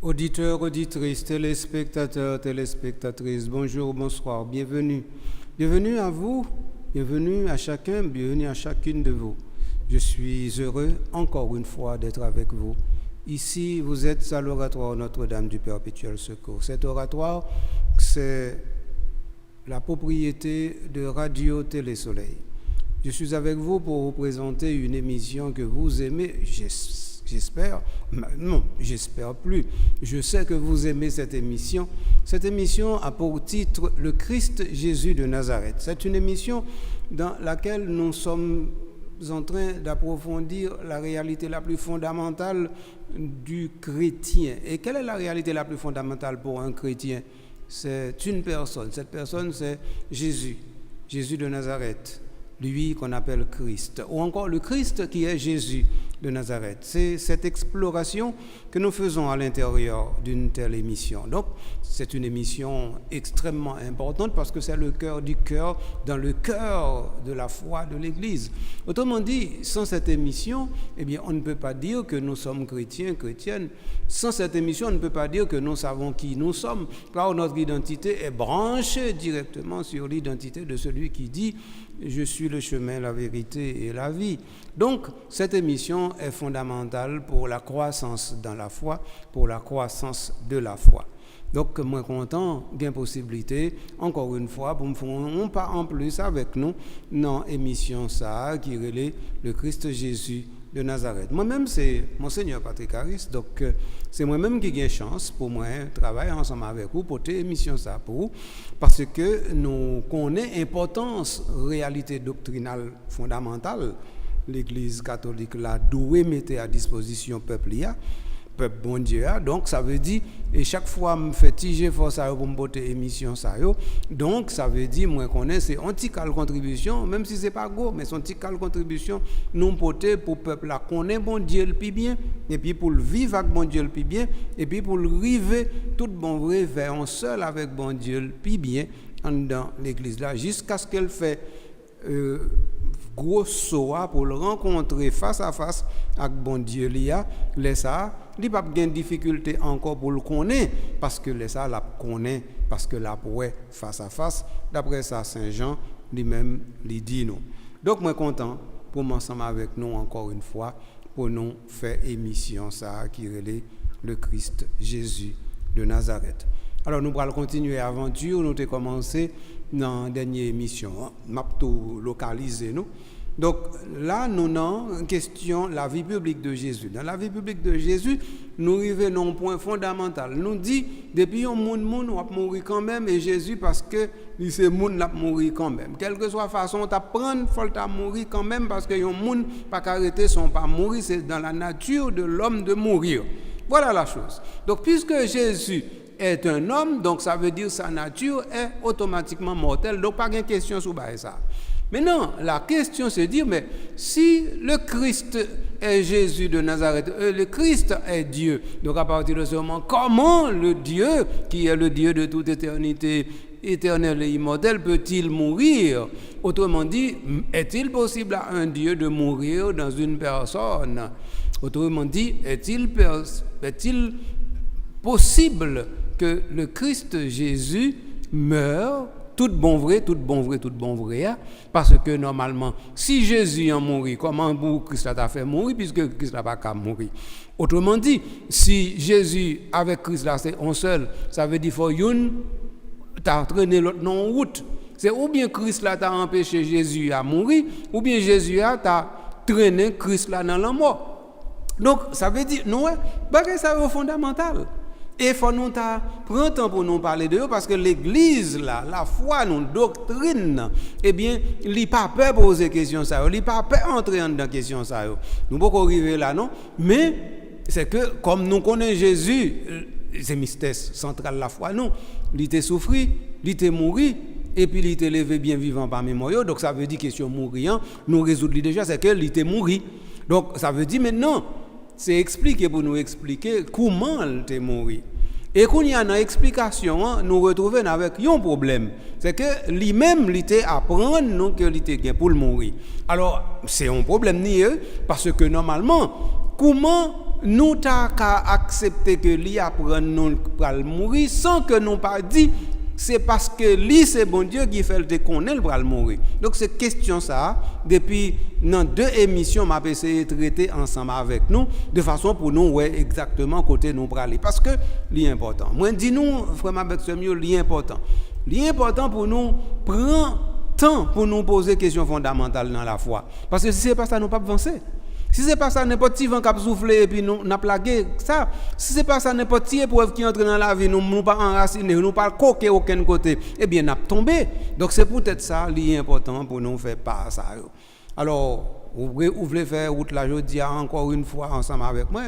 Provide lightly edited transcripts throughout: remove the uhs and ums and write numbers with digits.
Auditeurs, auditrices, téléspectateurs, téléspectatrices, bonjour, bonsoir, bienvenue. Bienvenue à vous, bienvenue à chacun, bienvenue à chacune de vous. Je suis heureux, encore une fois, d'être avec vous. Ici, vous êtes à l'oratoire Notre-Dame du Perpétuel Secours. Cet oratoire, c'est la propriété de Radio Télé Soleil. Je suis avec vous pour vous présenter une émission que vous aimez, j'espère, non, j'espère plus. Je sais que vous aimez cette émission. Cette émission a pour titre « Le Christ Jésus de Nazareth ». C'est une émission dans laquelle nous sommes en train d'approfondir la réalité la plus fondamentale du chrétien. Et quelle est la réalité la plus fondamentale pour un chrétien? C'est une personne. Cette personne, c'est Jésus, Jésus de Nazareth, lui qu'on appelle Christ, ou encore le Christ qui est Jésus de Nazareth. C'est cette exploration que nous faisons à l'intérieur d'une telle émission. Donc, c'est une émission extrêmement importante parce que c'est le cœur du cœur, dans le cœur de la foi de l'Église. Autrement dit, sans cette émission, eh bien, on ne peut pas dire que nous sommes chrétiens, chrétiennes. Sans cette émission, on ne peut pas dire que nous savons qui nous sommes, car notre identité est branchée directement sur l'identité de celui qui dit « Je suis le chemin, la vérité et la vie ». Donc, cette émission est fondamentale pour la croissance dans la foi, pour la croissance de la foi. Donc, moi content, bien possibilité, encore une fois, pour me faire un pas en plus avec nous dans l'émission ça qui relève le Christ Jésus de Nazareth. Moi-même, c'est Monseigneur Patrick Harris, donc c'est moi-même qui ai chance pour moi travailler ensemble avec vous pour cette émission ça pour vous, parce que nous connaissons l'importance réalité doctrinale fondamentale. L'Église catholique l'a doué mettre à disposition peuple bon Dieu. Donc ça veut dire, et chaque fois me fait tiger force pour me porter émission ça yo. Donc ça veut dire moi connais c'est anti-cal contribution, même si c'est pas gros, mais c'est anti-cal contribution nous porter pour peuple là connaît bon Dieu le plus bien, et puis pour le vivre avec bon Dieu le plus bien, et puis pour le river tout bon vrai vers un seul avec bon Dieu le plus bien dans l'église là jusqu'à ce qu'elle fait gros soa pour le rencontrer face à face avec bon Dieu lia laisse ça il pas gain difficulté encore pour le connaître parce que laisse ça la connaît parce que la pourrait face à face d'après ça Saint Jean lui-même lui dit nous. Donc moi content pour m'ensemble avec nous encore une fois pour nous faire émission ça qui relève le Christ Jésus de Nazareth. Alors nous allons continuer l'aventure, nous avons commencé dans la dernière émission, m'a tout localisé nous. Donc là nous avons une question la vie publique de Jésus. Dans la vie publique de Jésus, nous arrivons à un point fondamental. Nous dit depuis un monde va mourir quand même et Jésus parce que c'est monde l'a mourir quand même. Quelle que soit la façon t'apprendre, faut ta mourir quand même parce que un monde pas arrêter son pas mourir, c'est dans la nature de l'homme de mourir. Voilà la chose. Donc puisque Jésus est un homme, donc ça veut dire sa nature est automatiquement mortelle. Donc pas de question sur ça. Maintenant, la question c'est de dire, mais si le Christ est Jésus de Nazareth, le Christ est Dieu, donc à partir de ce moment, comment le Dieu, qui est le Dieu de toute éternité, éternel et immortel, peut-il mourir? Autrement dit, est-il possible à un Dieu de mourir dans une personne? Autrement dit, est-il possible que le Christ Jésus meure, tout bon vrai, parce que normalement, si Jésus a mouru, comment Christ a fait mourir, puisque Christ n'a pas qu'à mourir. Autrement dit, si Jésus avec Christ là, c'est un seul, ça veut dire qu'il faut t'as traîné l'autre non en route. C'est ou bien Christ là t'a empêché Jésus à mourir, ou bien Jésus a t'a traîné Christ là dans la mort. Donc, ça veut dire, non, ça est fondamental. Et il faut nous prendre temps pour nous parler de eux parce que l'Église, là, la foi, nos doctrines, eh bien, il n'a pas peur de poser questions, il n'a pas peur d'entrer dans les questions. Nous ne pouvons pas arriver là, non? Mais c'est que, comme nous connaissons Jésus, c'est le mystère central de la foi, non? Il était souffert, il était mort, et puis il était levé bien vivant parmi moi. Donc ça veut dire question mourir, nous résoudre déjà, c'est qu'il était mort. Donc ça veut dire maintenant, c'est expliquer pour nous expliquer comment il était mort. Et quand il y a une explication, nous retrouvons avec un problème. C'est que lui-même, il était apprendre nous que il était pour le mourir. Alors, c'est un problème nié parce que normalement, comment nous t'a accepté que lui apprend nous pral mourir sans que nous pas dit c'est parce que lui c'est bon Dieu qui fait le connaître le pral mourir. Donc c'est question ça depuis dans 2 émissions m'a essayé de traiter ensemble avec nous de façon pour nous ouais exactement côté nous pral parce que l'important. Moi dis nous frère avec ce mieux l'important. L'important pour nous prendre temps pour nous poser questions fondamentales dans la foi parce que si c'est pas ça nous pas avancer. Si c'est pas ça n'importe qui vent cap souffler et puis nous n'a plagué ça. Si c'est pas ça n'importe qui épreuve qui entre dans la vie nous pas enraciner, nous pas coquer aucun côté, eh bien n'a tombé. Donc c'est peut-être ça l'important pour nous faire pas ça. Alors vous voulez faire route là jeudi encore une fois ensemble avec moi,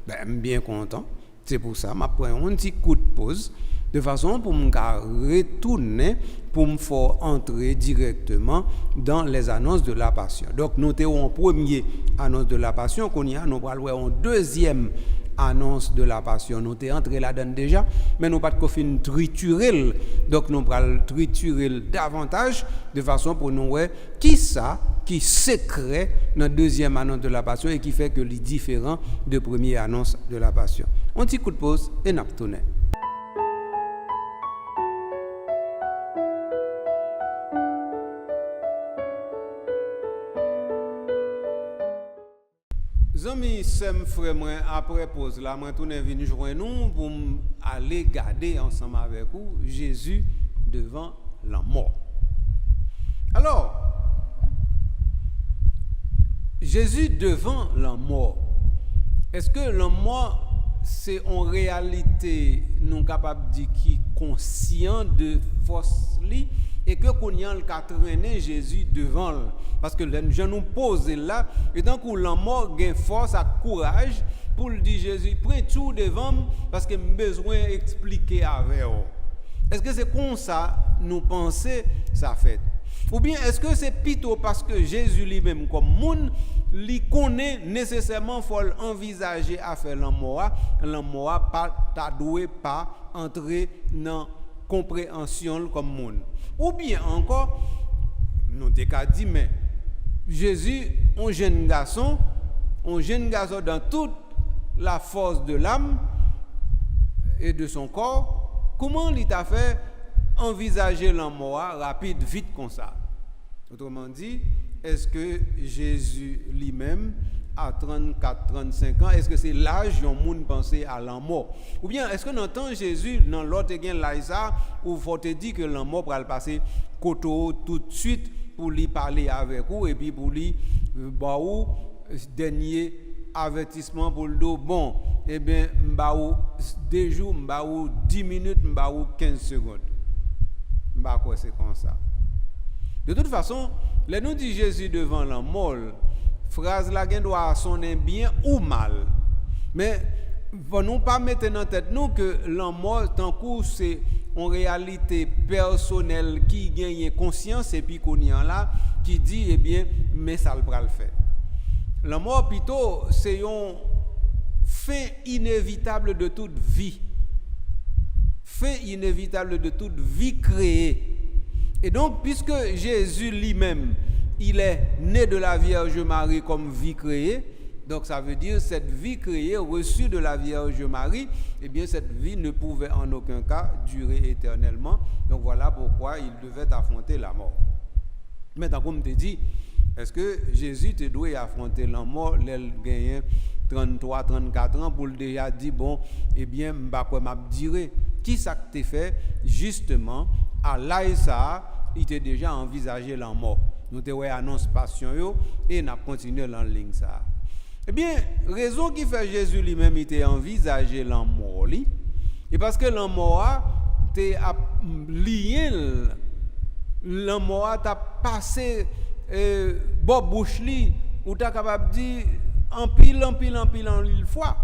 ben bien content. C'est pour ça m'a prendre un petit coup de pause de façon pour me retourner pour me faire entrer directement dans les annonces de la passion. Donc nous avons en premier annonce de la passion qu'on y a, nous allons en deuxième annonce de la passion. Nous sommes entrés là-dedans déjà, mais nous pas de fin triturer. Donc nous allons triturer davantage de façon pour nous voir qui ça qui secret dans la deuxième annonce de la passion et qui fait que les différents de première annonce de la passion. Un petit coup de pause et nous retournons. Zami sem frère moi après pause là moi tourner venir joindre nous pour aller garder ensemble avec vous Jésus devant la mort. Alors Jésus devant la mort. Est-ce que la mort c'est en réalité nous capable de dire qui conscient de force li et que qu'on y a le traîner Jésus devant parce que je nous pose là et tant que la mort gain force à courage pour le dire Jésus prends tout devant parce que j'ai besoin expliquer avec vous. Est-ce que c'est comme ça nous penser ça fait ou bien est-ce que c'est plutôt parce que Jésus lui-même comme monde li connaît nécessairement faut envisager à faire la mort pas ta doué pas entrer dans compréhension comme monde ou bien encore nous t'ai dit mais Jésus un jeune garçon dans toute la force de l'âme et de son corps comment il t'a fait envisager la mort rapide vite comme ça autrement dit est-ce que Jésus lui-même à 34-35 ans, est-ce que c'est l'âge où on pense à la mort? Ou bien est-ce que dans le temps Jésus, dans l'autre l'Aïsa, où il faut te dire que la mort va le passer koto tout de suite pour lui parler avec vous et puis pour lui baou dernier avertissement pour le dos bon eh bien baou 2 jours baou 10 minutes baou 15 secondes. Bah quoi c'est comme ça. De toute façon, les nous dit Jésus devant la mort, phrase là doit sonner bien ou mal. Mais pour nous pas mettre dans tête nous que la mort tant coup c'est en réalité personnelle qui gagne conscience et puis qu'on y a là qui dit eh bien mais ça le va le faire. La mort plutôt c'est un fait inévitable de toute vie. Fait inévitable de toute vie créée. Et donc, puisque Jésus lui-même, il est né de la Vierge Marie comme vie créée, donc ça veut dire cette vie créée reçue de la Vierge Marie, eh bien cette vie ne pouvait en aucun cas durer éternellement. Donc voilà pourquoi il devait affronter la mort. Maintenant, comme je te dis, est-ce que Jésus te doit affronter la mort, l'elle gagne 33, 34 ans pour le déjà dire bon, eh bien, m'a dire qui ça que t'es fait justement à l'Aïsa, il était déjà envisagé la mort. Nous te annonce passion yo et n'a continué en ligne ça. Eh bien, raison qui fait Jésus lui-même il était envisagé la mort li, et parce que la mort t'es lié la mort t'a passé bon bouche li ou t'as capable dire en pile fois.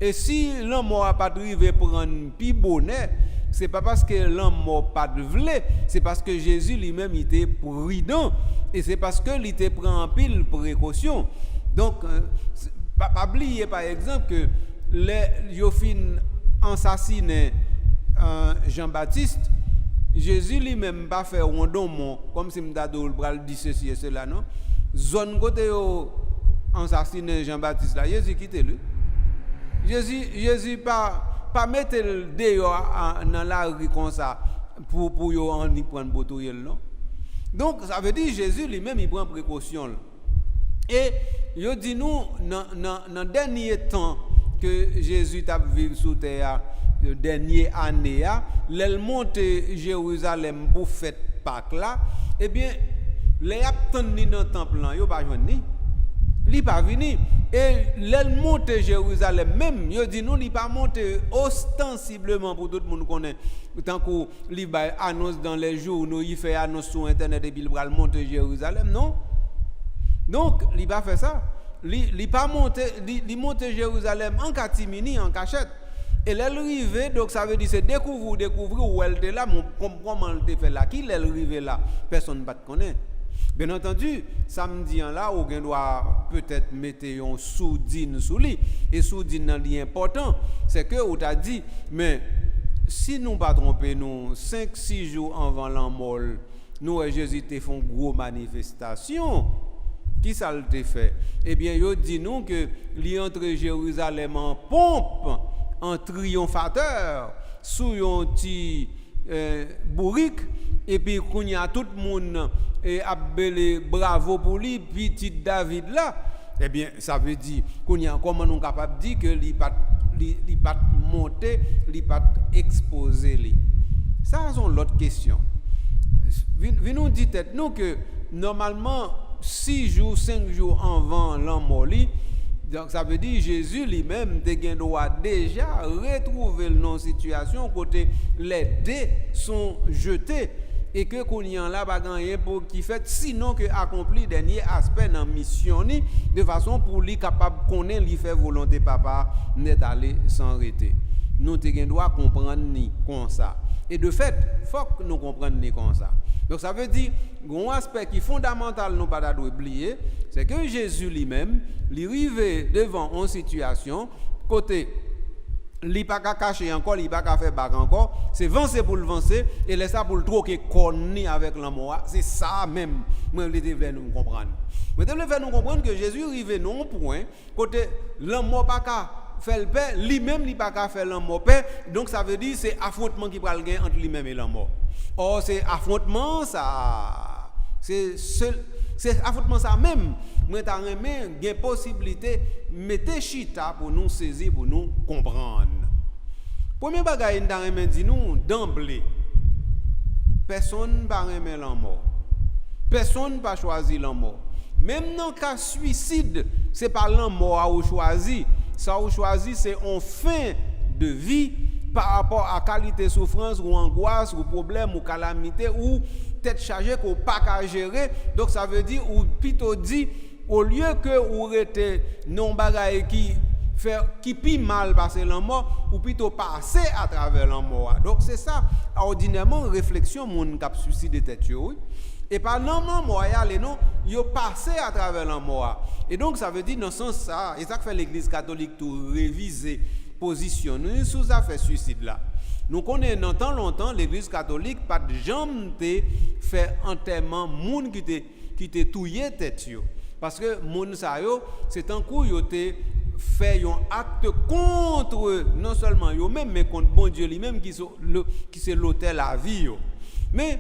Et si l'homme n'a pas arrivé prendre pi bonnet, c'est pas parce que l'homme n'a pas de vle, c'est parce que Jésus lui-même était prudent et c'est parce que il était prend en pile précaution. Donc pas oublier par exemple que les Yofin assassiné Jean-Baptiste, Jésus lui-même pas fait un don comme si m'dadol bral dit ceci et cela non. Zone côté assassiné Jean-Baptiste là, Jésus quitte lui. Jésus pas mettre le dehors dans la rue comme ça pour yo en prendre bouteille non. Donc ça veut dire Jésus lui-même il prend précaution. Et yo dit nous dans dernier temps que Jésus t'a vécu sur terre dernière année l'elle monte Jérusalem pour fête Pâques là, eh bien les attendent dans temple là, yo pas joindre ni. Li pas venu et l'elle monte Jérusalem même yo dit nous li pas monter ostensiblement pour tout le monde connaît tant que li ba annonce dans les jours nous il fait annonce sur internet et puis il va monter Jérusalem non donc li pas fait ça li pas monter li monte Jérusalem en catimini en cachette et l'elle arrive donc ça veut dire c'est découvrir où elle était là comment elle était fait là qui l'elle arrive là personne pas connaît. Bien entendu, samedi là, on doit peut-être mettre une soudine sous lui. Et soudine est important, c'est que on t'a dit, mais si nous ne pas tromper, nous 5-6 jours avant l'an mort, nous et Jésus te font gros manifestation. Qui ça le fait? Eh bien, il dit nous que lui entre Jérusalem en pompe, en triomphateur, sous un petit bourrique, et puis qu'on y a tout le monde et appelé bravo pour lui petit David là, eh bien ça veut dire qu'on y a comment nous capable dire que il pas monter, il pas exposer lui. Ça c'est l'autre question. Vi nous dit tête nous que normalement 6 jours 5 jours avant l'an mort, donc ça veut dire Jésus lui-même doit déjà retrouver une situation côté les dés sont jetés et que qu'on y en là pas gagner pour qui fait sinon que accomplir dernier aspect dans mission ni de façon pour lui capable connaître lui faire volonté papa n'est aller sans arrêter. Nous doit comprendre ni comme ça. Et de fait, faut que nous comprenions ni comme ça. Donc ça veut dire un aspect qui est fondamental nous pas doit oublier, c'est que Jésus lui-même, il arrive devant une situation côté il pas qu'à cacher encore, il pas qu'à faire bagarre encore, c'est vancer pour le vancer et laisser ça pour le troquer connu avec l'amour. C'est ça même. Moi je voulais nous comprendre. Je voulais faire nous comprendre que Jésus arrive non point côté l'amour pas qu'à faire le paix, lui-même il pas qu'à faire l'amour paix. Donc ça veut dire c'est affrontement qui va le gagner entre lui-même et l'amour. Or c'est affrontement ça c'est affrontement ça même. Moi t'as remis une possibilité mettez chita pour nous saisir pour nous comprendre. Premier bagage t'as remis dit nous d'emblée. Personne pas remet la mort. Personne pas choisi la mort. Même dans cas suicide, c'est pas la mort ou choisi. Ça ou choisi c'est en fin de vie par rapport à qualité souffrance ou angoisse ou problème ou calamité ou tête chargée qu'on pas qu'à gérer. Donc ça veut dire ou plutôt dit au lieu que ou rete non bagaille qui pi mal passer la mort ou plutôt passer à travers la mort. Donc c'est ça ordinairement réflexion mon cap suicide tête yo. Et par non mort les non yo passé à travers la mort. Et donc ça veut dire dans ce sens ça et ça que fait l'église catholique tout réviser positionner sous affaire suicide là. Nous connaissons dans tant longtemps l'église catholique pas de jamais fait enterrement monde qui te touillé tête yo parce que monde ça yo c'est un coup yo te fait un acte contre non seulement yo même mais contre bon Dieu lui-même qui c'est l'autel la vie yo. Mais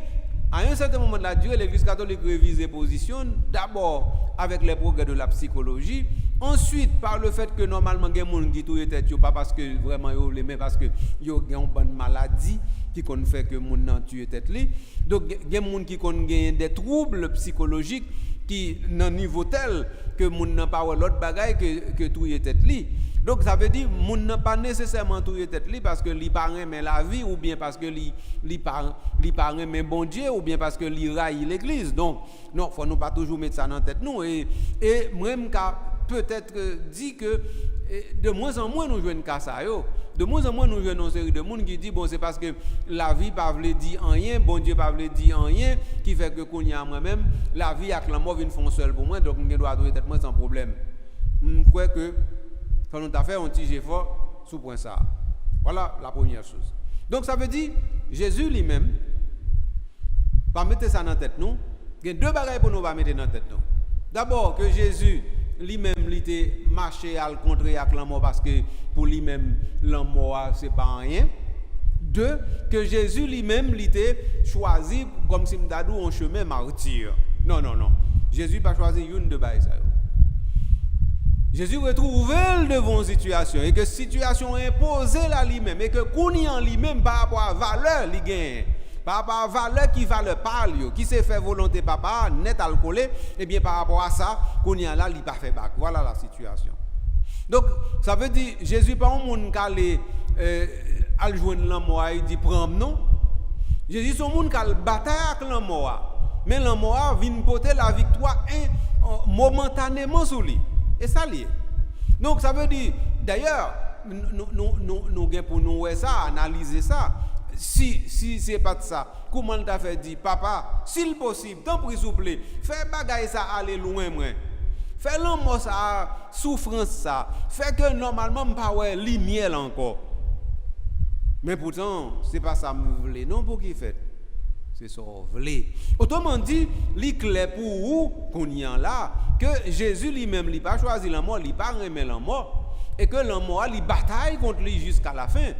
à un certain moment de la durée, l'église catholique révise et positionne d'abord avec les progrès de la psychologie, ensuite par le fait que normalement il y a des gens qui touillent tête pas parce que vraiment yo mais parce que yo ont une bonne maladie qui qu'on fait que moun nan tuer tête li. Donc il y a des gens qui ont des troubles psychologiques qui nan niveau tel que moun nan pas l'autre bagaille que touyer tête li. Donc ça veut dire moun n'a pas nécessairement touyer tête li parce que li pas aimer la vie ou bien parce que li pas aimer bon Dieu ou bien parce que li raille l'église. Donc non, faut nous pas toujours mettre ça dans tête nous et même peut-être dit que de moins en moins nous jouons cas ça yo. De moins en moins nous jouons une série de monde qui dit bon c'est parce que la vie pas veut dire rien, bon Dieu pas veut dire rien qui fait que qu'on y a moi-même la vie avec la mort vient font seul pour moi donc on doit touyer tête moi sans problème. Je crois que faut nous faire un petit effort sous point ça. Voilà la première chose. Donc ça veut dire Jésus lui-même pas mettre ça dans tête nous. Il y a deux bagages pour nous pas mettre dans tête nous. D'abord que Jésus lui-même il était marché à le contrer avec l'amour parce que pour lui-même l'amour c'est pas rien. 2, que Jésus lui-même il était choisi comme si m'dadou un chemin martyr. Non. Jésus pas choisi une de bail ça. Jésus retrouve devant une situation et que situation imposée là lui-même et que qu'on en lui-même par rapport à valeur il gagne. Par rapport à valeur qui valeur pas lui, qui s'est fait volonté papa net à le coller, et bien par rapport à ça, qu'on y a là, il pas fait bac. Voilà la situation. Donc ça veut dire Jésus pas un monde qui allait al joindre l'amour, il dit prends non. Jésus son monde qui a bataille avec l'amour, mais l'amour vient porter la victoire momentanément sur lui. Et ça lié. Donc ça veut dire d'ailleurs nous pour nous ça analyser ça. Si c'est pas de ça, comment t'as fait dire papa, s'il possible, tant pis s'il vous plaît, fais bagaille ça aller loin moi. Fais l'amour ça, souffrance ça, fait que normalement pas ouais lumière encore. Mais pourtant, c'est pas ça me voulait non pour qui fait. C'est ça voulait. Autrement dit, il clair pour vous qu'on y en là que Jésus lui-même il pas choisi l'amour, il pas aimer l'amour et que l'amour il bataille contre lui jusqu'à la fin.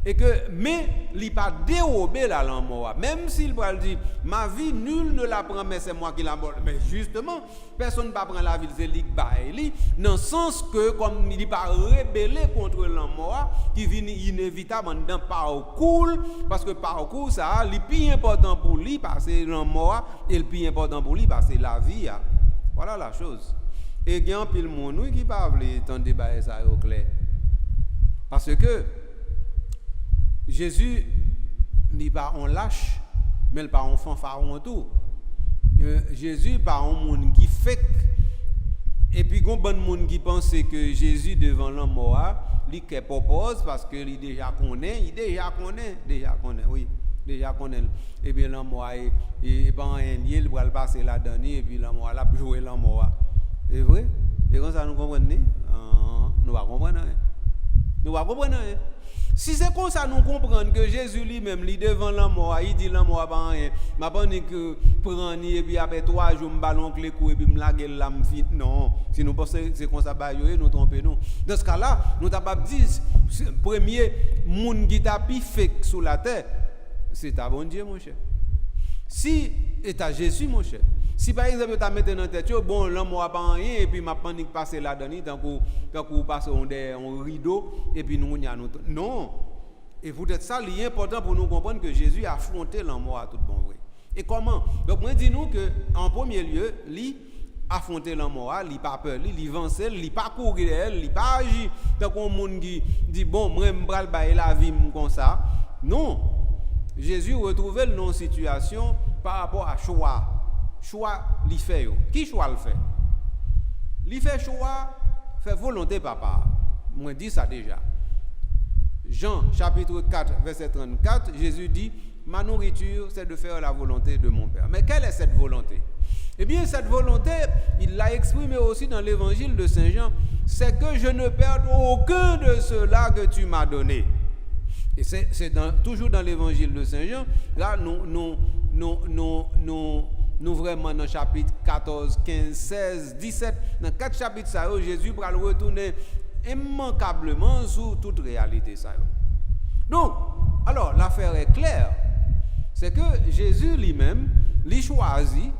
Et que, mais, il n'a pas dérobé la l'amour. Même s'il va dire, ma vie, nul ne la prend, mais c'est moi qui la prends. Mais justement, personne ne va prendre la vie, c'est lui qui dans le sens que, comme il n'est pas rébellé contre l'amour, qui vient inévitable dans le parcours, parce que le parcours, ça, le plus important pour lui, parce que l'amour, et le plus important pour lui, parce que la vie. Voilà la chose. Et il y a un pile monde qui parle, tant débat ça au clair. Parce que, Jésus n'est pas un lâche, mais il n'est pas un fanfaron tout. Jésus n'est pas un monde qui fait. Et puis, il y a un bon monde qui pense que Jésus, devant l'homme, il propose parce qu'il déjà connaît. Oui, déjà connaît. Et bien, l'homme, il va passer là-dedans, et puis l'homme, il va jouer l'homme. C'est vrai? Et comme ça, nous comprenons? Nous ne comprenons pas. Nous ne comprenons pas. Si c'est comme ça, nous comprenons que Jésus lui-même, il devant l'amour, il dit l'amour pas rien. Ma bonne que prendre et puis après 3 jours, me ballon les coups et puis me laguer la me fit. Non, si nous pensons que c'est comme ça, nous trompons nous. Dans ce cas-là, nous t'avons dit, premier monde qui t'a fait sous la terre, c'est ta bon Dieu, mon cher. Si, et ta Jésus, mon cher. Si par exemple, tu as mis dans la tête, bon, l'amour n'a pas rien, et puis ma panique passe là-dedans, tant qu'on passe un rideau, et puis nous, non. Et peut-être ça, il est important pour nous comprendre que Jésus a affronté l'amour à tout bon vrai. Et comment? Donc, moi, dis-nous qu'en premier lieu, lui, affronter l'amour, il n'a pas peur, il avance, il n'a pas courir, il n'a pas agi. Tant qu'on monde qui dit, bon, moi, je vais bailler la vie comme ça. Non. Jésus retrouvait une situation par rapport à choix. Choix, il fait. Qui choix le fait? Il fait choix, fait volonté papa. Moi, dis ça déjà. Jean, chapitre 4, verset 34, Jésus dit, ma nourriture, c'est de faire la volonté de mon Père. Mais quelle est cette volonté? Eh bien, cette volonté, il l'a exprimée aussi dans l'évangile de Saint Jean, c'est que je ne perde aucun de ceux-là que tu m'as donné. Et c'est toujours dans l'évangile de Saint Jean, là, nous vraiment dans chapitre 14, 15, 16, 17, dans 4 chapitres, ça, Jésus va le retourner immanquablement sur toute réalité. Ça. Donc, alors, l'affaire est claire. C'est que Jésus lui-même, il choisit,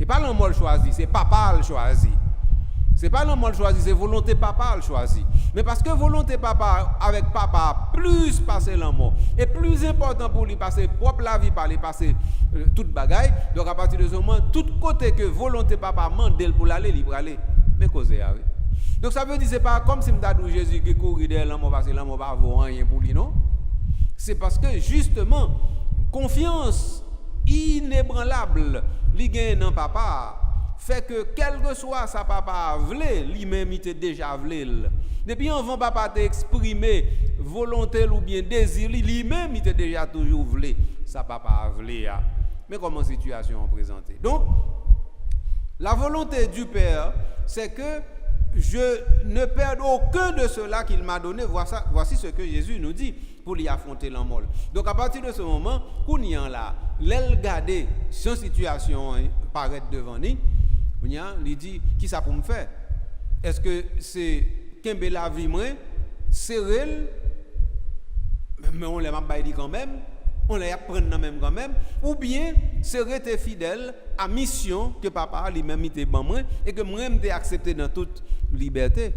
et pas l'homme le choisit, c'est papa le choisit. C'est pas l'homme le choisit, c'est volonté papa le choisit. Mais parce que volonté papa, avec papa, plus passer l'amour, et plus important pour lui passer propre la vie, par lui passer toute bagaille. Donc à partir de ce moment, tout côté que volonté papa mandel pour l'aller, il va aller. Mais causer avec. Donc ça veut dire c'est pas comme si m'dadou Jésus qui courir derrière l'amour parce que l'amour va avoir rien pour lui, non? C'est parce que justement, confiance inébranlable, li gagne dans papa. Fait que quel que soit sa papa vle, lui-même il était déjà vle. Depuis avant papa t'a exprimé volonté ou bien désir, lui-même il était déjà toujours vle. Sa papa vle. Mais comment situation présentée? Donc la volonté du Père, c'est que je ne perde aucun de ceux-là qu'il m'a donné. Voici ce que Jésus nous dit pour lui affronter l'amour. Donc à partir de ce moment, Kounian là, l'aile garder son situation paraître devant lui. Il dit, qui ça pour me faire? Est-ce que c'est kembe la vie moi, serrel, mais on l'a pas dit quand même, on l'a apprendre même quand même, ou bien c'est rester fidèle à mission que papa lui-même était ban moi et que moi-même t'ai accepté dans toute liberté.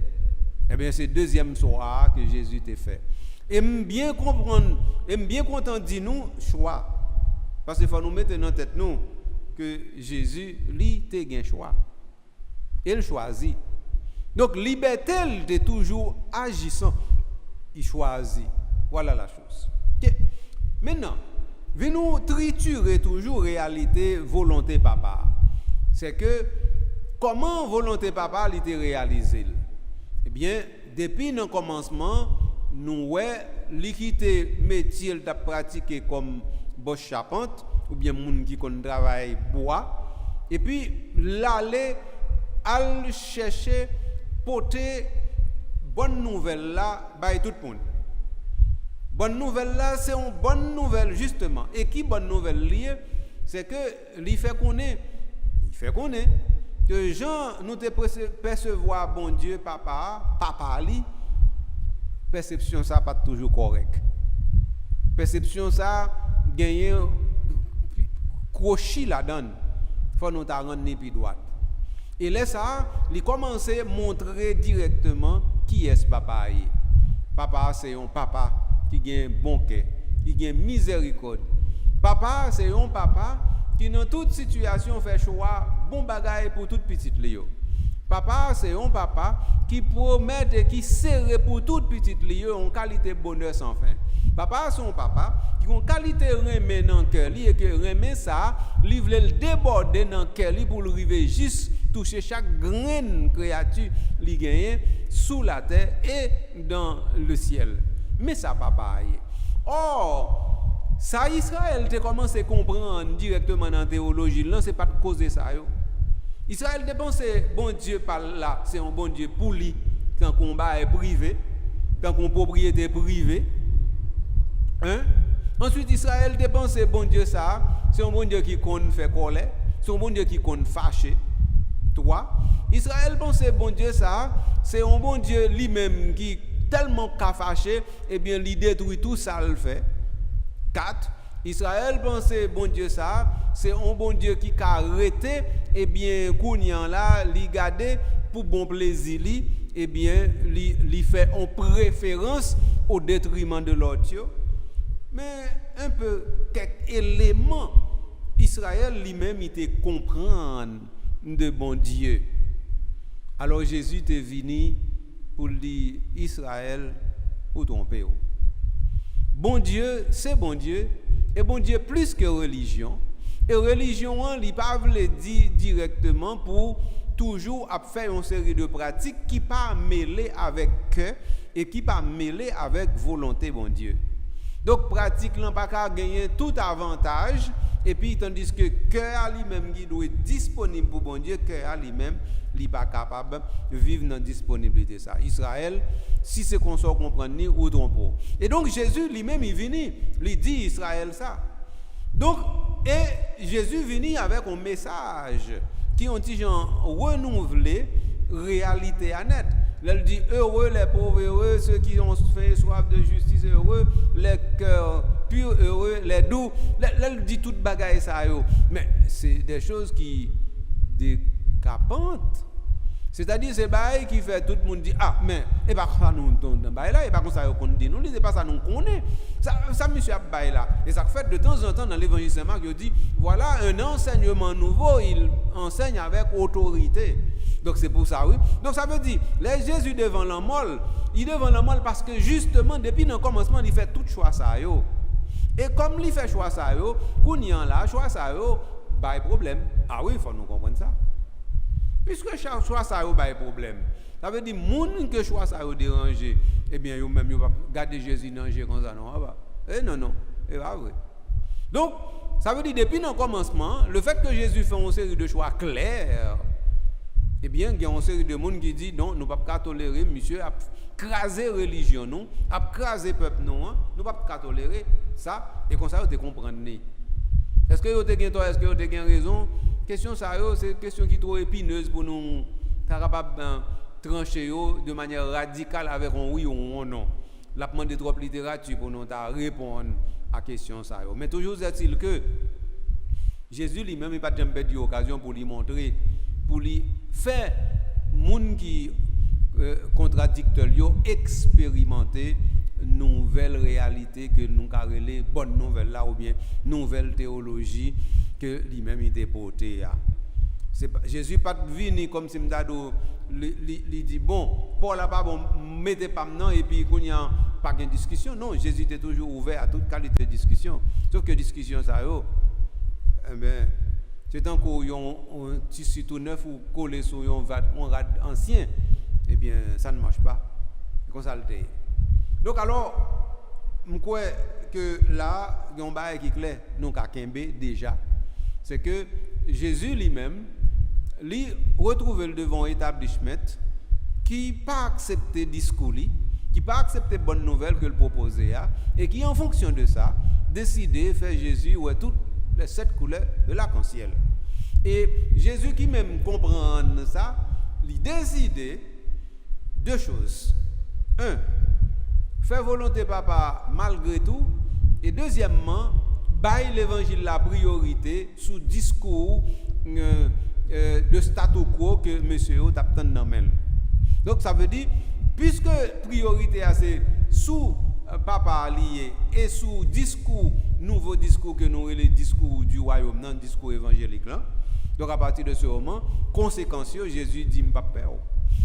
Eh bien c'est deuxième soir que Jésus t'a fait. Et bien comprendre, et bien content dit nous choix. Parce qu'il faut nous mettre dans tête nous que Jésus lui t'a gain choix. Il choisit. Donc liberté il est toujours agissant, il choisit. Voilà la chose. Okay. Maintenant, venons triturer toujours réalité volonté papa. C'est que comment volonté papa a été réalisée? Eh bien, depuis le commencement, nous ouais l'équité métier de pratiquer comme boss charpente ou bien moun qui kon travail bois et puis l'aller al chercher porter bonne nouvelle là by tout le monde. Bonne nouvelle là, c'est une bonne nouvelle justement. Et qui bonne nouvelle liée, c'est que il fait connaître que Jean nous te percevoir bon Dieu papa li, perception ça pas toujours correct. Perception ça gagner crochi la donne. Faut nous ta rendre ni droite. Et là ça, il commence à montrer directement qui est ce papa. Papa c'est un papa qui a un bon cœur, qui a une miséricorde. Papa, c'est un papa qui dans toute situation fait choix bon bagaille pour toute petite Léo. Papa, c'est un papa qui promet et qui serre pour toute petite Léo en qualité bonheur sans fin. Papa, c'est un papa qui a une qualité remet dans le cœur et que remet ça, livre le déborder dans le cœur pour le arriver juste toucher chaque graine créature qui gagne sous la terre et dans le ciel. Mais ça papa. Or, ça Israël te commencé à comprendre directement dans la théologie, là c'est pas de causer ça yo. Israël te pensé bon Dieu par là, c'est un bon Dieu pour lui quand combat est privé, quand qu'on propriété privée. Hein? Ensuite Israël te pensé bon Dieu ça, c'est un bon Dieu qui compte faire colère, c'est un bon Dieu qui compte fâcher. Toi, Israël pensait bon Dieu ça, c'est un bon Dieu lui-même qui tellement fâché, eh bien, il détruit tout ça, le fait. 4. Israël pensait, bon Dieu, ça, c'est un bon Dieu qui a arrêté, eh bien, Kounian là, il garde pour bon plaisir, eh bien, il fait en préférence au détriment de l'autre. Mais un peu, quelques éléments, Israël lui-même, il te comprend de bon Dieu. Alors Jésus est venu pour dire Israël ou tromper. Bon Dieu, c'est bon Dieu, et bon Dieu plus que religion. Et religion, il ne pas dire directement pour toujours faire une série de pratiques qui pas mêlées avec cœur et qui pas mêlées avec volonté bon Dieu. Donc pratique là pas qu'à gagner tout avantage et puis tandis que cœur lui-même qui doit être disponible pour bon Dieu, cœur lui-même il n'est pas capable de vivre dans la disponibilité. Ça. Israël, si c'est qu'on soit comprendre, ni ou trompe. Et donc Jésus lui-même, il vient, il dit Israël ça. Donc, et Jésus vient avec un message qui ont dit renouvelé réalité à net. Il dit heureux les pauvres, heureux ceux qui ont fait soif de justice, heureux les cœurs purs, heureux les doux. Il dit toute bagaille ça. Mais c'est des choses qui décapantes. C'est-à-dire c'est bail qui fait tout le monde dit ah mais et pas ça nous dans bail là et pas comme ça qu'on dit nous c'est pas ça nous connaît ça monsieur bail là et ça fait de temps en temps dans l'évangile Saint-Marc il dit voilà un enseignement nouveau il enseigne avec autorité. Donc c'est pour ça oui. Donc ça veut dire les Jésus devant la molle, il devant la molle parce que justement depuis le commencement il fait tout choix ça yo. Et comme il fait choix ça yo, kounyan là choix ça yo bail problème. Ah oui, il faut nous comprendre ça. Puisque chaque choix ça a un problème. Ça veut dire moun que choix ça a dérangé. Eh bien yo même yo pas garder Jésus danger comme ça non va. Non, c'est pas vrai. Donc ça veut dire depuis le commencement, le fait que Jésus fait une série de choix clairs, eh bien il y a une série de monde qui dit non, nous pas tolérer monsieur a craser religion non, a craser peuple non, nous pas tolérer ça et comme ça vous te comprendre. Est-ce que vous avez gain est-ce que vous avez raison? Question ça c'est une question qui est trop épineuse pour nous capable tranché de manière radicale avec un oui ou un non. La demande trop littérature pour nous répondre à la question ça. Mais toujours est-il que Jésus lui-même n'a pas jamais perdu l'occasion pour lui montrer, pour lui faire gens qui contradicteurs expérimenter nouvelle réalité que nous carrelé bonne nouvelle là ou bien nouvelle théologie que lui-même il déporté. Jésus pas venu comme si m'dado il dit bon Paul là pas bon mettez pas maintenant et puis qu'on y a pas de discussion. Non, Jésus était toujours ouvert à toute qualité de discussion. Sauf que discussion ça c'est tant qu'on un tissu tout neuf ou collé sur un rad ancien, eh bien ça ne marche pas. C'est comme ça le dit. Donc alors je crois que là il y a un bail qui est clair nous à Kembe déjà, c'est que Jésus lui-même lui retrouve devant établissement qui pas accepté discours qui pas accepté bonne nouvelle que le proposait et qui en fonction de ça décidé faire Jésus ouais toutes les 7 couleurs de l'arc-en-ciel. Et Jésus qui même comprend ça, il décide 2 choses. 1, faire volonté papa malgré tout, et deuxièmement, bailler l'évangile la priorité sous discours de statu quo que monsieur t'attend dans main. Donc ça veut dire puisque priorité c'est sous papa lié et sous discours nouveau discours que nous les discours du royaume non discours évangélique là. Donc à partir de ce moment conséquence Jésus dit pas peur.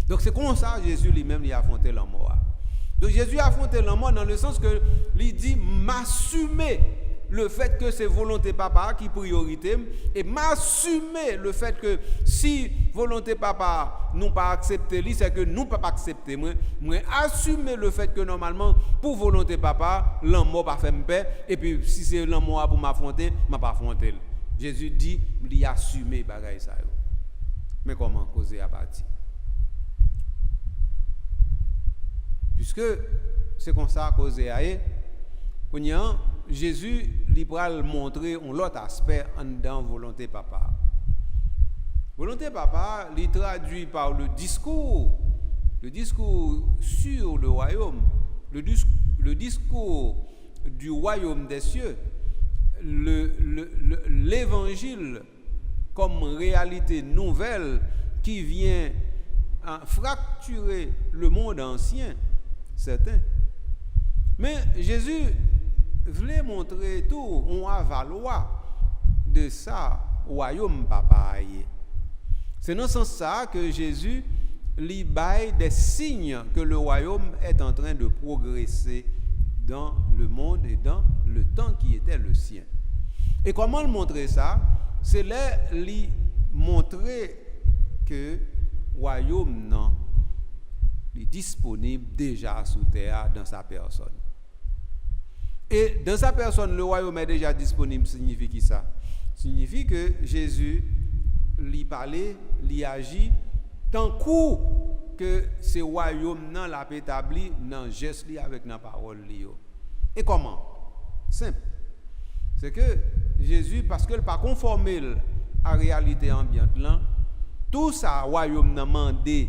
Donc c'est comme ça Jésus lui-même il a affronté la mort. Donc Jésus a affronté la mort dans le sens que il dit m'assumer le fait que c'est volonté papa qui priorité et m'assumer le fait que si volonté papa nous pas accepter lui c'est que nous pas accepter moi assumer le fait que normalement pour volonté papa l'amour pas faire paix et puis si c'est l'amour pour m'affronter m'a pas affronter. Jésus dit il assumer bagaille ça. Mais comment causer à partir? Puisque c'est comme ça causer à Jésus lui pral montrer un autre aspect dans volonté papa. Volonté papa lui traduit par le discours sur le royaume, le discours du royaume des cieux, l'évangile comme réalité nouvelle qui vient fracturer le monde ancien, certain. Mais Jésus voulait montrer tout on a valoir de ça royaume papa. C'est dans ce sens ça que Jésus lui baille des signes que le royaume est en train de progresser dans le monde et dans le temps qui était le sien. Et comment le montrer ça? C'est là lui montrer que royaume non est disponible déjà sous terre dans sa personne. Et dans sa personne, le royaume est déjà disponible. Signifie qui ça? Signifie que Jésus lui parlait, lui agit, tant que ce royaume l'a établi dans le geste avec la parole. Et comment? Simple. C'est que Jésus, parce qu'il n'est pas conformé à la réalité ambiante, tout ça royaume n'a demandé,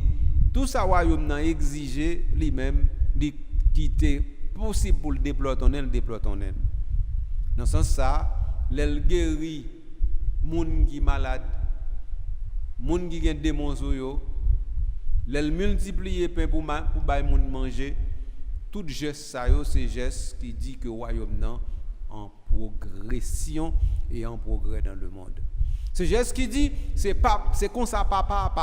tout ça royaume n'a exigé lui-même de quitter. Possible pour le déployer dans ce sens ça l'elle guérit moun qui malade moun qui gen démon sur yo l'elle multiplier pain pour bay moun manger tout geste ça yo c'est geste qui dit que royaume nan en progression et en progrès dans le monde. Ce geste qui dit c'est comme ça papa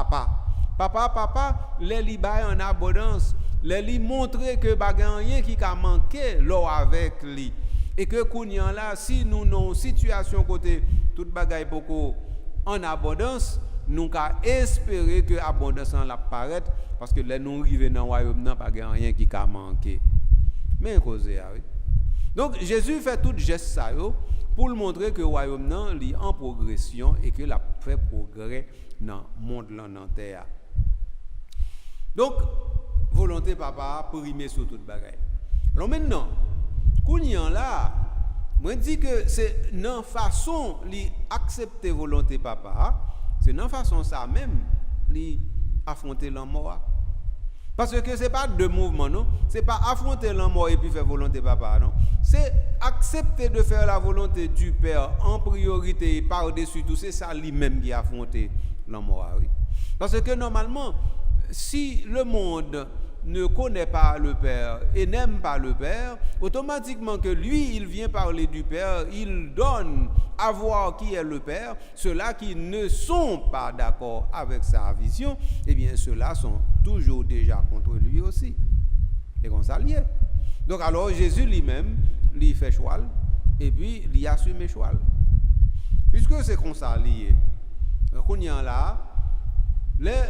les li bay en abondance. Les montrer que rien qui a manqué l'eau avec lui et que kounyan là si nous non situation côté toute bagaille beaucoup en abondance nous ca espérer que abondance en l'apparaît parce que les nous arriver dans royaume n'a pas rien qui a manqué mais cause oui. Donc Jésus fait tout geste ça pour montrer que royaume nan li en progression et que la fait progrès dans monde là dans terre. Donc volonté papa primer sur toute bagaille. Alors maintenant, kounyan là, moi dit que c'est non façon li accepter volonté papa, c'est non façon ça même li affronter la mort. Parce que ce n'est pas deux mouvements, non? Ce n'est pas affronter la mort et puis faire volonté papa, non? C'est accepter de faire la volonté du Père en priorité par-dessus tout. C'est ça lui-même qui a affronté la mort. Oui. Parce que normalement, si le monde ne connaît pas le Père et n'aime pas le Père, automatiquement que lui, il vient parler du Père, il donne à voir qui est le Père. Ceux-là qui ne sont pas d'accord avec sa vision, eh bien ceux-là sont toujours déjà contre lui aussi. Et comme ça, lié. Donc alors Jésus lui-même, lui fait choix, et puis il assume le choix. Puisque c'est comme ça lié, qu'on y a là,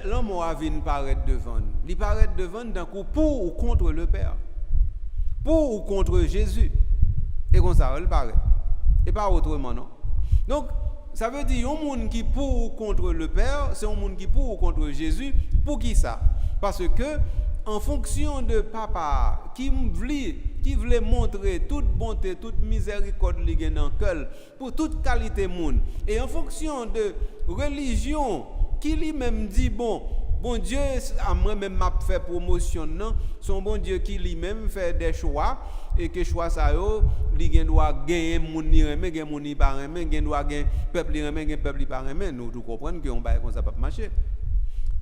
l'homme vient paraître devant. Il paraît devant d'un coup pour ou contre le Père. Pour ou contre Jésus. Et comme ça, il paraît. Et pas autrement, non? Donc, ça veut dire un monde qui pour ou contre le Père, c'est un monde qui pour ou contre Jésus. Pour qui ça? Parce que, en fonction de papa qui voulait montrer toute bonté, toute miséricorde qu'il a dans le cœur, pour toute qualité monde, et en fonction de religion, qui lui-même dit, bon Dieu, à moi-même m'a fait promotion, non? Son bon Dieu qui lui-même fait des choix, et que choix ça yo, il doit gagner mon ni remet, gagner mon ni pas remet, il doit gagner peuple remet, gagner peuple pas remet. Nous tout comprendre que on va comme ça pas marcher.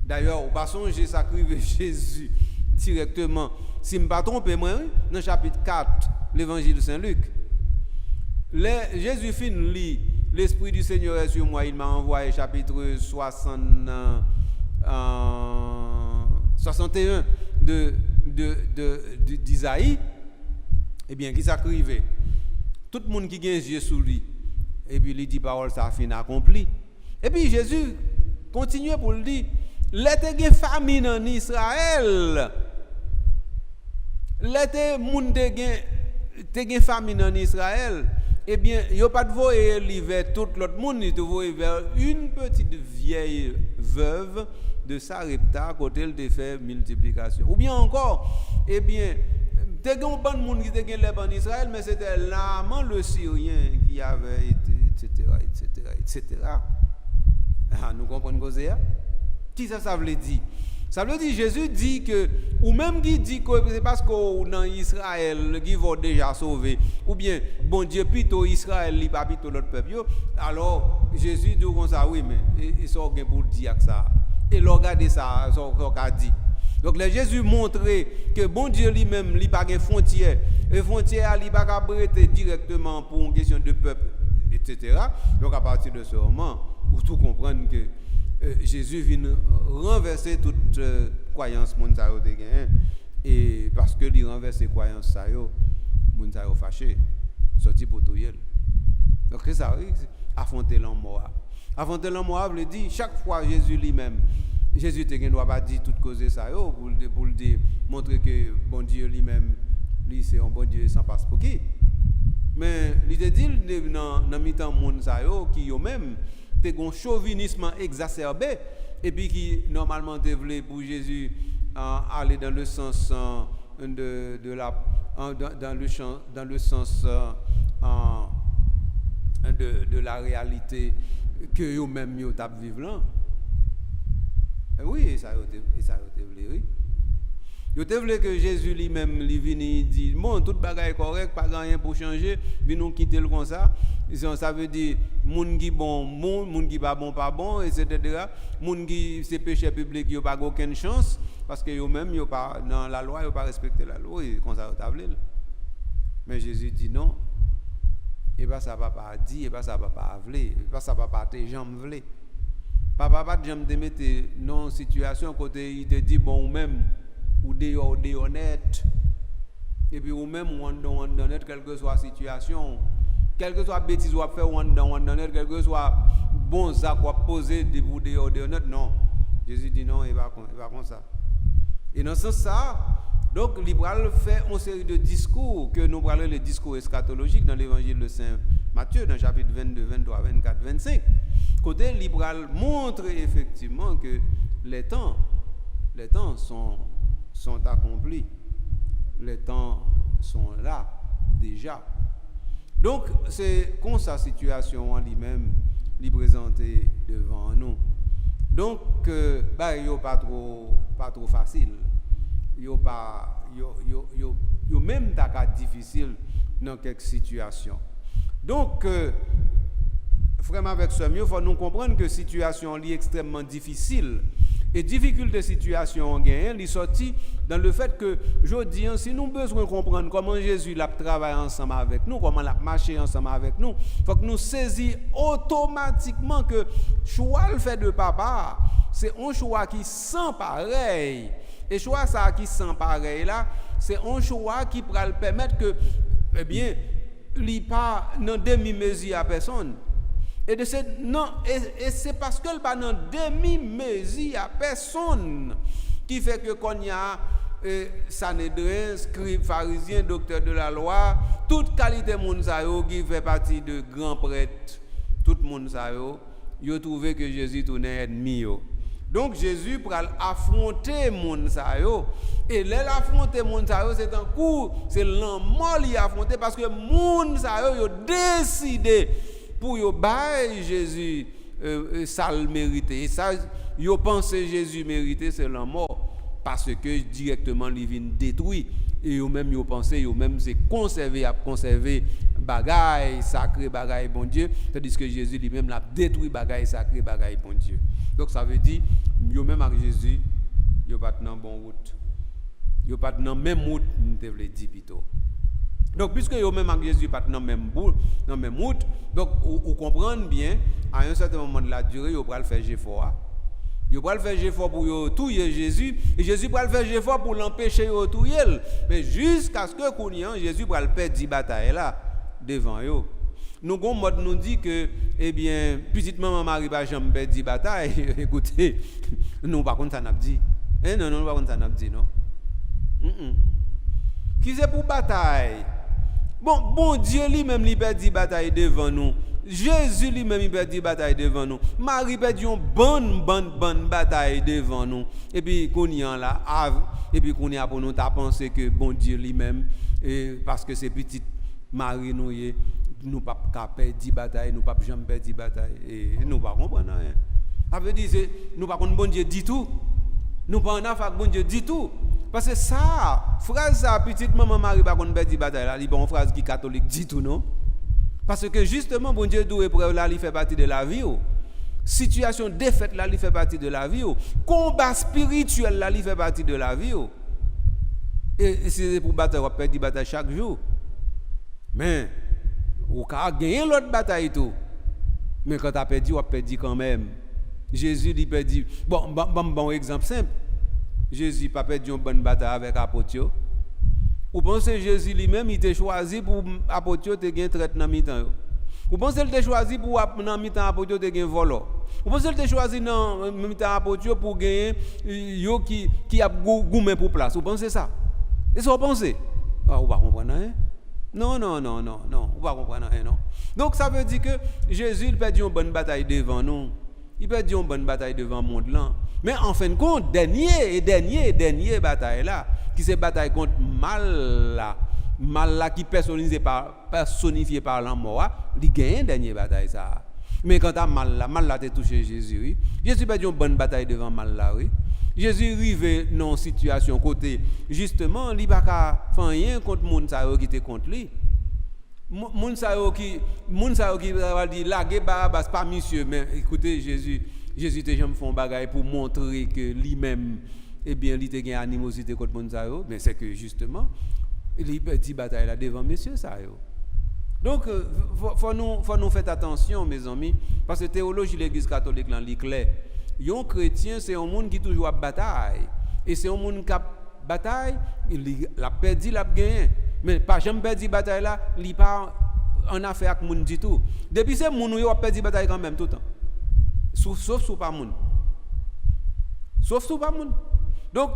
D'ailleurs, au passage, j'ai sacrifié Jésus directement. Si je ne me pas trompé, moi, dans le chapitre 4, l'évangile de Saint-Luc, Jésus fin lit, l'Esprit du Seigneur est sur moi, il m'a envoyé, chapitre 61 d'Isaïe. Eh bien, qui s'acrivait? Tout le monde qui a les yeux sur lui, et puis il dit parole, ça a fini accompli. Et puis Jésus continue pour le dire. L'été gen famine en Israël. L'été moun te gen famine en Israël. Eh bien, yo pas de voyer vers tout l'autre monde, il te voyer vers une petite vieille veuve de Sarepta côté elle te fait multiplication. Ou bien encore, eh bien, te gen un bon monde qui te gen en Israël, mais c'était Naaman le Syrien qui avait été, etc. Ah, nous comprenons quoi c'est? Qui ça veut dire? Ça veut dire Jésus dit que, ou même qui dit que c'est parce que dans Israël, qui va déjà sauver, ou bien, bon Dieu, plutôt Israël, il pas plutôt l'autre peuple, alors Jésus dit comme ça, oui, mais il sort pour dire ça. Et regardez ça, ça qu'a dit. Donc, le Jésus montrait que bon Dieu lui-même, il n'a pas de frontières. Les frontières, il n'a pas qu'à prêter directement pour une question de peuple, etc. Donc, à partir de ce moment, vous tout comprendre que Jésus vient renverser toute croyance mondiale et parce que il renverse les croyances ça yo mondial fâché sorti pour tout yel. Donc c'est ça, affronter la mort. Affronter la mort veut dire chaque fois Jésus lui-même ne doit pas dire toute cause ça yo pour le dire montrer que bon Dieu lui-même lui c'est un bon Dieu sans passe pour qui. Mais il te dit dans mi-temps monde ça yo qui yo même te gon chauvinisme exacerbé et puis qui normalement te voulait pour Jésus aller dans le sens de la réalité que yo même yo t'a vivre là. Oui, ça te voulait, oui. Yo te voulait que Jésus lui-même lui vienne dit bon toute bagaille correct pas rien pour changer, puis nous quitter le comme ça. Ça veut dire moun qui bon, moun qui pas bon, etc. Moun qui c'est péché public, yo pas aucune chance parce que yo même yo pas dans la loi, yo pas respecter la loi, et comme ça t'a voulu. Mais Jésus dit non. Et pas ça papa a dit, et pas ça papa a voulu, et pas ça papa te jambes voulu. Papa pas jambe te mettre non situation côté il te dit bon ou même ou des honnête et puis ou même on honnête quelle que soit la situation, quelle que soit bêtise ou faire on honnête, quel que soit bon ça quoi poser des honnête non. Jésus dit non, il va comme ça. Et dans ce sens ça, donc libéral fait une série de discours que nous parlons les discours eschatologiques dans l'évangile de Saint Matthieu dans chapitre 22, 23, 24, 25. Côté libéral montre effectivement que les temps sont accomplis. Les temps sont là déjà. Donc c'est comme sa situation en lui-même lui présenter devant nous. Donc yo pas trop facile. yo pas yo même ta cas difficile dans quelques situations. Donc vraiment avec ce mieux, il faut nous comprendre que situation est extrêmement difficile. Et difficulté situation on gagne, il sorti dans le fait que je dis si nous besoin comprendre comment Jésus l'a travaillé ensemble avec nous, comment l'a marché ensemble avec nous, faut que nous saisissions automatiquement que choix le fait de papa, c'est un choix qui sent pareil. Et choix ça qui sent pareil là, c'est un choix qui pourra le permettre que eh bien, il pas dans demi-mesure à personne. Et c'est parce que le pas dans demi-mesure à personne qui fait que quand il y a Sanhédrin, scribe, pharisien, docteur de la loi, toute qualité moun sa yo qui fait partie de grands prêtres, tout moun sa yo trouvé que Jésus tournait ennemi yo. Donc Jésus pour affronter moun sa yo et l'affronter moun sa yo c'est un coup, c'est l'mort li affronter parce que moun sa yo décidé pour yo bail Jésus ça le mérité. Ça yo pensé Jésus mérité c'est la mort parce que directement il vient détruire et yo même yo pensé yo même c'est conserver bagaille sacré bagaille bon Dieu tandis que Jésus lui-même l'a détruit bagaille sacré bagaille bon Dieu. Donc ça veut dire yo même avec Jésus yo pas dans bonne route. Yo pas dans même route nous te veut dire plutôt. Donc, puisque yo même avec Jésus pas dans même route, donc vous comprenez bien, à un certain moment de la durée, vous pouvez le faire effort. Vous pouvez le faire effort pour tuer Jésus, et Jésus peut le faire effort pour l'empêcher de tuer. Mais jusqu'à ce que Jésus peut le perdre 10 batailles là, devant eux. Nous avons mode nous dit que, eh bien, petite maman Marie va jamais perdre 10 batailles. Écoutez, nous par contre ça n'a pas dit. Non, par contre ça n'a pas dit, non. Qui c'est pour bataille? Bon Dieu lui-même il perd 10 batailles devant nous. Jésus lui-même il perd 10 batailles devant nous. Marie perd une bonne bataille devant nous. Et puis qu'on y en là, et puis qu'on y a pour nous t'as pensé que bon Dieu lui-même parce que c'est petite Marie nous pas perdre 10 batailles, nous pas jamais perdre 10 batailles et nous pas comprendre rien. Ça veut dire nous pas connaître bon Dieu dit tout. Nous pas en affaire bon Dieu dit tout. Parce que ça, phrase ça, petite maman Marie pas qu'on perd 10 batailles là, c'est une phrase qui catholique dit tout non. Parce que justement bon Dieu doit épreuve là, il fait partie de la vie. Situation défaite là, il fait partie de la vie. Combat spirituel là, il fait partie de la vie. Et c'est pour battre, on perd 10 batailles chaque jour. Mais on a gagné l'autre bataille tout. Mais quand tu as perdu, on a perdu quand même. Jésus lui perdu. Bon exemple simple. Jésus pas perdu une bonne bataille avec apôtre. Vous pensez que Jésus lui-même il t'a choisi pour apôtre te gain traite dans mi-temps. Vous pensez qu'il t'a choisi pour dans mi-temps apôtre te gain volant. Vous pensez qu'il t'a choisi dans mi-temps apôtre pour gagner yo qui a goumé pour place. Vous pensez ça? Et ça vous pensez? Ah, vous pas comprendre hein? Non, vous pas comprendre hein, non. Donc ça veut dire que Jésus il perdu une bonne bataille devant nous. Il perdu une bonne bataille devant le monde là. Mais en fin de compte, dernier bataille là, qui c'est bataille contre mal là qui personnifié par la mort, il gagne dernière bataille ça. Mais quand mal là t'es touché Jésus, oui. Jésus perdu une bonne bataille devant mal là, oui. Jésus arrivé dans une situation côté justement, il pas faire rien contre monde ça qui était contre lui. Moun sa yo qui va dire laguer Barabbas pas monsieur mais écoutez Jésus te jamais font bagaille pour montrer que lui-même eh bien il te gagne animosité contre moun sa yo mais c'est que justement il petit bataille là devant monsieur ça yo. Donc faut nous faire attention mes amis parce que théologie de l'église catholique là li clair. Un chrétien c'est un monde qui toujours à bataille et c'est un monde qui a bataille il la perdu la gagné. Mais pas jamais perdu bataille là, il pas en affaire avec moun du tout. Depuis c'est moun yo perdu bataille quand même tout le temps. Sauf sous pas moun. Donc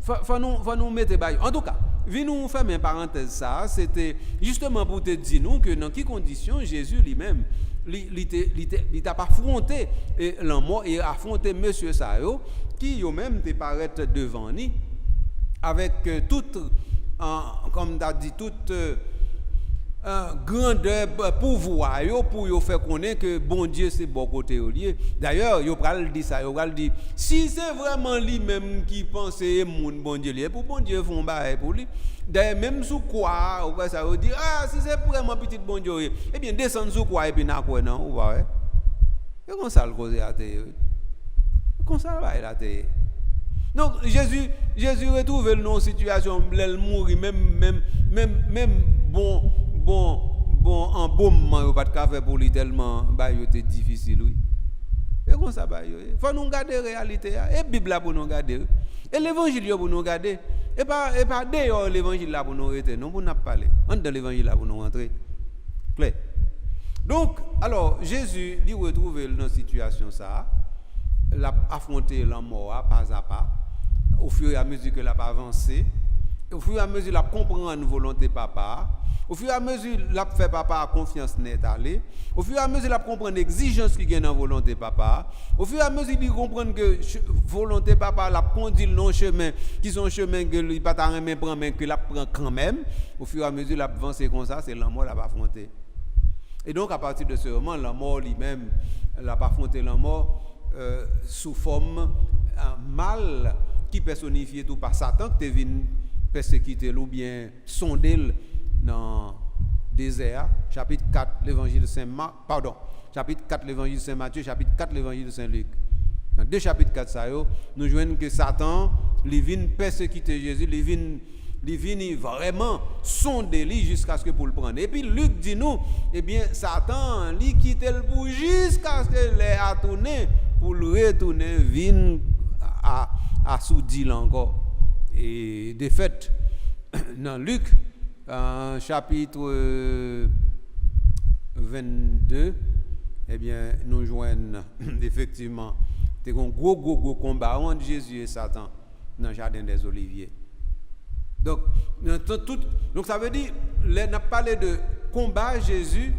faut nous mettre bail. En tout cas, vi nous faire une parenthèse ça, c'était justement pour te dire nous que dans quelles conditions Jésus lui-même il t'a pas affronté la mort et affronté monsieur Sayo qui yo même te paraître devant lui avec toute comme tu as dit, toute grandeur pouvoir pour yo faire connaître que bon Dieu c'est bon côté lié. D'ailleurs yo pral dit ça, yo pral dit si c'est vraiment lui même qui pense moun bon Dieu lié pour bon Dieu font bail pour lui. D'ailleurs même sous quoi ou ça yo dit si c'est vraiment petit bon Dieu eh bien descendre sous quoi et puis na quoi non ou pas ouais. Et comme ça le cause à terre. Comme ça va la terre. Donc Jésus retrouve une situation il mourir même bon en bon moment yo pas de faire pour lui tellement bah yo était difficile oui. Et comme ça bah yo faut nous garder réalité et Bible là pour nous garder et l'évangile pour nous garder et pas dehors l'évangile là pour nous rester non pour nous parler en dans l'évangile là pour nous rentrer clair. Donc alors Jésus lui retrouve dans situation ça l'a affronter la mort pas à pas au fur et à mesure que l'a avancé au fur et à mesure l'a comprendre la volonté papa au fur et à mesure l'a fait papa confiance net aller au fur et à mesure l'a comprendre l'exigence qui gagne dans volonté papa au fur et à mesure il comprendre que volonté papa l'a conduit non chemin qui sont chemin que il pas rien prendre mais que l'a prend quand même au fur et à mesure l'a avancer comme ça c'est la mort l'a affronter et donc à partir de ce moment la mort lui-même l'a affronter la mort sous forme mal qui personnifié tout par Satan qui est venu persécuter ou bien sonder dans désert chapitre 4 l'évangile de Saint Marc chapitre 4 l'évangile de Saint Matthieu chapitre 4 l'évangile de Saint Luc dans deux chapitres 4 ça nous joignons que Satan il vient persécuter Jésus il vient vraiment sonder lui jusqu'à ce que pour le prendre et puis Luc dit nous eh bien Satan lui quitte le pour jusqu'à ce que les a tourné pour le retourner vient à soudil encore et de fait dans Luc chapitre 22 eh bien nous joignons effectivement un gros combat entre Jésus et Satan dans le jardin des Oliviers. Donc ça veut dire on a parlé de combat Jésus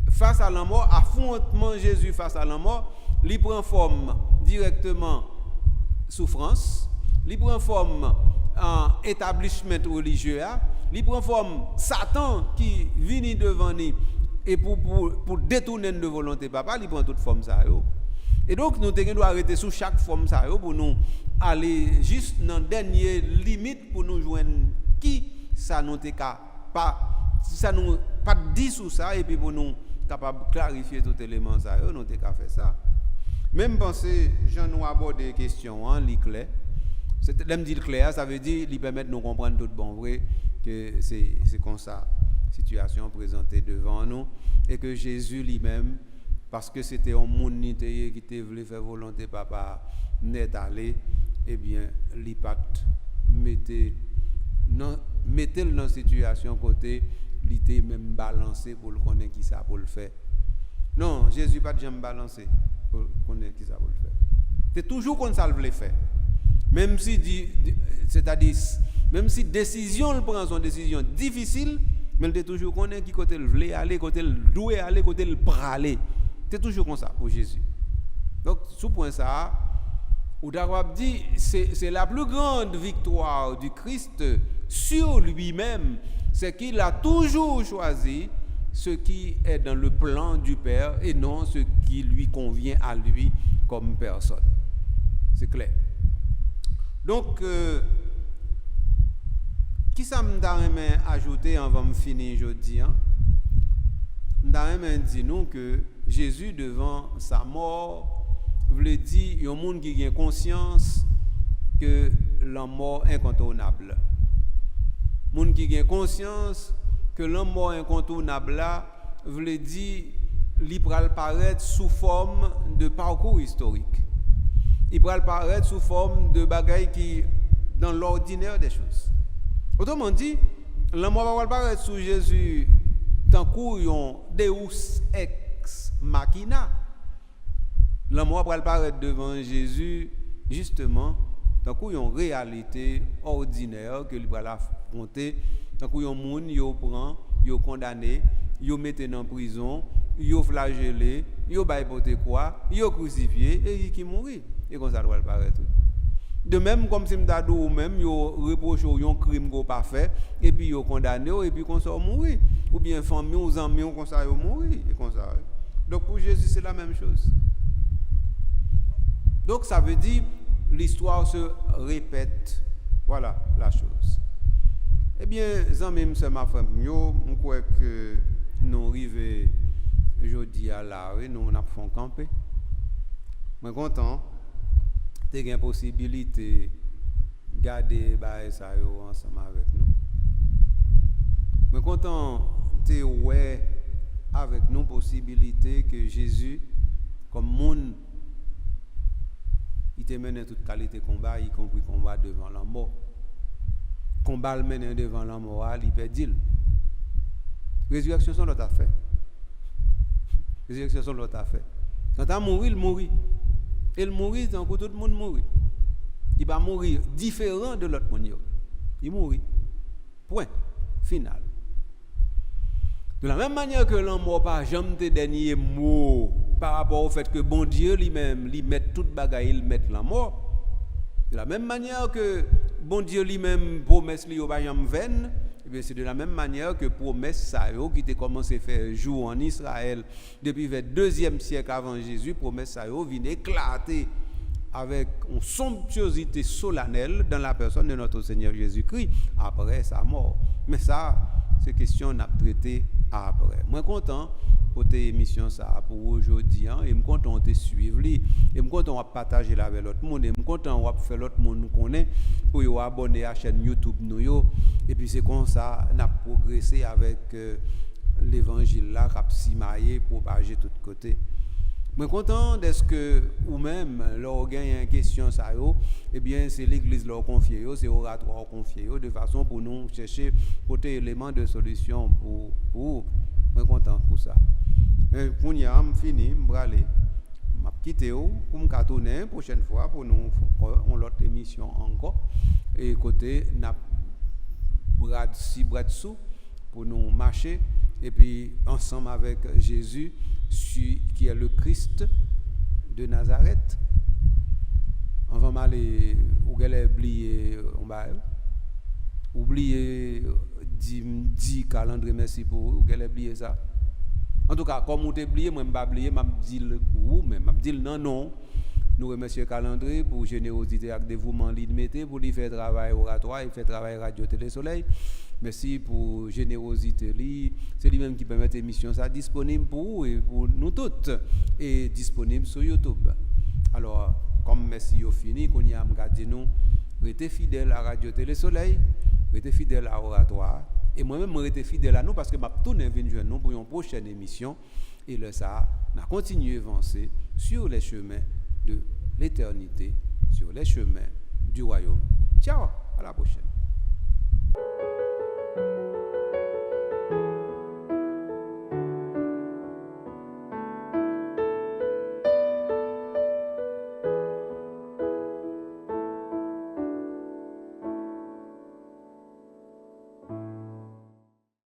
face à la mort, affrontement Jésus face à la mort, il prend forme directement souffrance, il prend forme en établissement religieux, il prend forme Satan qui vient devant nous et pour détourner de volonté papa, il prend toute forme ça. Et donc nous devons arrêter sous chaque forme ça pour nous aller juste dans la dernière limite pour nous joindre qui ça nous pas dit sur ça et puis pour nous capable clarifier tout élément ça nous qu'à faire ça. Même penser Jean nous aborder des questions li clair. C'est l'aime dire clair ça veut dire lui permettre de nous comprendre tout bon vrai que c'est comme ça situation présentée devant nous et que Jésus lui-même parce que c'était un monde qui était voulu faire volonté papa net aller eh bien l'impact mettait dans situation côté il était même balancé pour le connaître qui ça pour le faire non Jésus pas jamais balancé pour connaître qui ça pour le faire c'est toujours comme ça le voulait faire même si c'est-à-dire même si décision le prend son décision difficile mais il était toujours connaître qui côté le voulait aller côté le doit aller côté le praler c'est toujours comme ça pour Jésus donc sous point ça ou d'avoir dit c'est la plus grande victoire du Christ sur lui-même, c'est qu'il a toujours choisi ce qui est dans le plan du Père et non ce qui lui convient à lui comme personne. C'est clair. Donc, qui ça m'a ajouté avant de finir aujourd'hui? M'a dit nous que Jésus devant sa mort voulait dire il y a un monde qui a conscience que la mort est incontournable. Monde qui a conscience que la mort incontournable là voulait dire il va paraître sous forme de parcours historique. Il va paraître sous forme de bagaille qui dans l'ordinaire des choses. Autrement dit, la mort va paraître sous Jésus tant qu'un Deus ex machina. La mort va apparaître devant Jésus justement tant qu'une réalité ordinaire que il va affronter tant qu'un monde yo prend yo condamné yo metté en prison yo flagellé yo ba hypothèque quoi yo crucifié et qui mourit et comme ça doit apparaître de même comme si m'ta ou même yo reproche un crime qu'on pas fait et puis yo condamné et puis qu'on sort mourir ou bien famille, ou amis, ou comme ça, ils mourir, et comme ça. Donc pour Jésus, c'est la même chose. Donc ça veut dire, l'histoire se répète. Voilà la chose. Eh bien, amis, c'est ma femme, je crois que nous arrivons aujourd'hui à la rue, nous avons fait camper. Je suis content, tu as une possibilité de garder ça ensemble avec nous. Je suis content, tu as avec nous possibilité que Jésus, comme monde, il te mène toute qualité de combat, y compris combat devant la mort. Combat le mène devant la mort, il perd deal. Résurrection, c'est l'autre affaire. Résurrection, c'est l'autre affaire. Quand tu as mouru, il mourit. Et il mourit, c'est encore tout le monde mourit. Il va mourir différent de l'autre monde. Il mourit. Point. Final. De la même manière que l'homme mort pas jamais tes derniers mots par rapport au fait que bon Dieu lui-même, lui met toute bagaille, il met la mort. De la même manière que bon Dieu lui-même promesse lui au bayam vaine, c'est de la même manière que promesse ça qui était commencé à faire jour en Israël depuis le 2e siècle avant Jésus, promesse ça vient éclater avec une somptuosité solennelle dans la personne de notre Seigneur Jésus-Christ après sa mort. Mais ça, c'est question n'a traité après. Moi content pour tes émissions ça pour aujourd'hui et me content de suivre et me content de partager avec l'autre monde et me content de faire l'autre monde nous connaît pour vous abonner à la chaîne YouTube nous et puis c'est comme ça n'a progressé avec l'évangile là qu'a simaillé propager de tous côtés. Je suis content d'être que ou même leur gagne une question ça eh bien c'est l'église leur confier c'est oratoire confier de façon pour nous chercher porter éléments de solution pour je suis content pour ça. Mais pour y am fini m'braler m'a quitter pour me tourner prochaine fois pour nous on l'autre émission encore et côté n'a bras sous pour nous marcher et puis ensemble avec Jésus qui est le Christ de Nazareth. On va m'aller oublier 10 calendrier merci pour vous oublier ça. En tout cas, comme vous oublié, moi je vais oublier, je dis pour vous, mais je dis non. Nous remercions calendrier pour générosité et dévouement qu'il mettez pour lui faire travail oratoire et faire travail radio télé soleil. Merci pour générosité lui, c'est lui-même qui permet l'émission ça disponible pour vous et pour nous toutes et disponible sur YouTube. Alors, comme merci au fini qu'on y a regardé nous, restez fidèles à Radio Télé Soleil, restez fidèles à Oratoire et moi-même restez fidèles à nous parce que m'a tourné venir nous pour une prochaine émission et le ça n'a continué à avancer sur les chemins de l'éternité, sur les chemins du royaume. Ciao, à la prochaine.